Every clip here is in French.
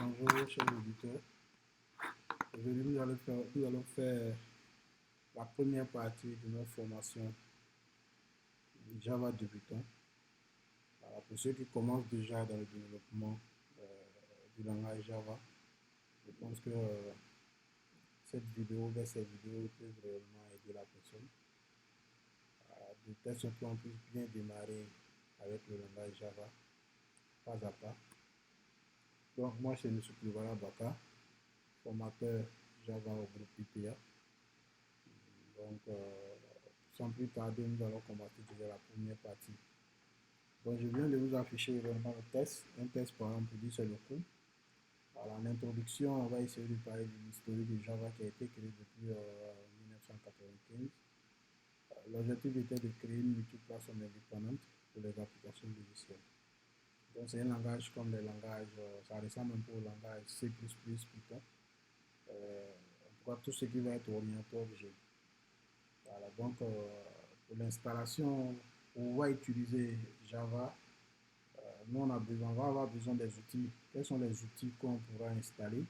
Bonjour chers auditeurs, aujourd'hui nous allons faire la première partie de notre formation Java débutant. Alors, pour ceux qui commencent déjà dans le développement du langage Java, je pense que cette vidéo peut réellement aider la personne de telle sorte qu'on puisse bien démarrer avec le langage Java pas à pas. Donc moi c'est M. Pluvara Baka, formateur Java au groupe IPA. Donc sans plus tarder, nous allons commencer déjà la première partie. Donc je viens de vous afficher vraiment un test par exemple pour dire c'est le cours. Alors, en introduction, on va essayer de parler de l'historique de Java qui a été créé depuis 1995. L'objectif était de créer une multiplateforme indépendante pour les applications logicielles. Donc c'est un langage comme les langages, ça ressemble un peu au langage C++, Python. En tout cas, tout ce qui va être orienté objet. Voilà, donc pour l'installation, on va utiliser Java. Nous, on va avoir besoin des outils. Quels sont les outils qu'on pourra installer?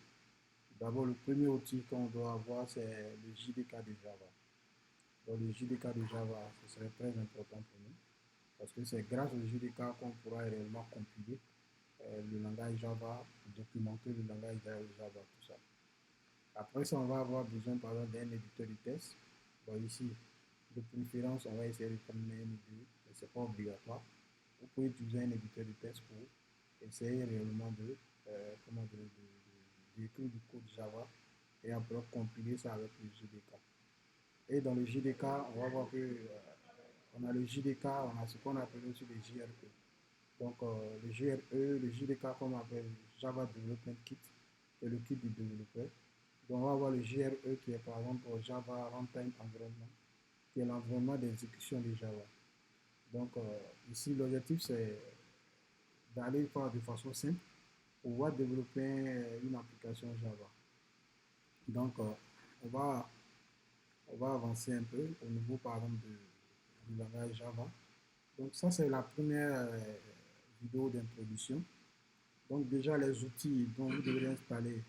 D'abord, le premier outil qu'on doit avoir, c'est le JDK de Java. Donc, le JDK de Java, ce serait très important pour nous parce que c'est grâce au JDK qu'on pourra réellement compiler le langage Java, documenter le langage Java, tout ça. Après ça, on va avoir besoin, par exemple, d'un éditeur de test. Bon, ici, de préférence, on va essayer de prendre un IDE, mais ce n'est pas obligatoire. Vous pouvez utiliser un éditeur de test pour essayer réellement d'écrire du code Java et après compiler ça avec le JDK. Et dans le JDK, on va voir que on a le JDK, on a ce qu'on appelle aussi le JRE. Donc le JRE, le JDK comme on appelle Java Development Kit, c'est le kit du développeur. Donc on va avoir le JRE qui est par exemple Java Runtime Environment, qui est l'environnement d'exécution de Java. Donc ici l'objectif c'est d'aller faire de façon simple pour pouvoir développer une application Java. Donc on va avancer un peu au niveau par exemple du langage Java. Donc ça c'est la première vidéo d'introduction. Donc déjà les outils dont vous devrez installer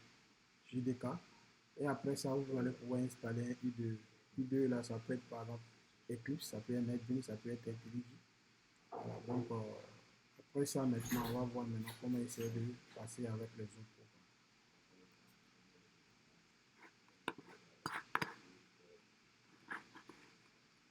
JDK et après ça vous allez pouvoir installer un IDE. IDE là ça peut être par exemple Eclipse, ça peut être NetBeans, ça peut être IntelliJ. Voilà, donc après ça maintenant on va voir maintenant comment essayer de passer avec les autres.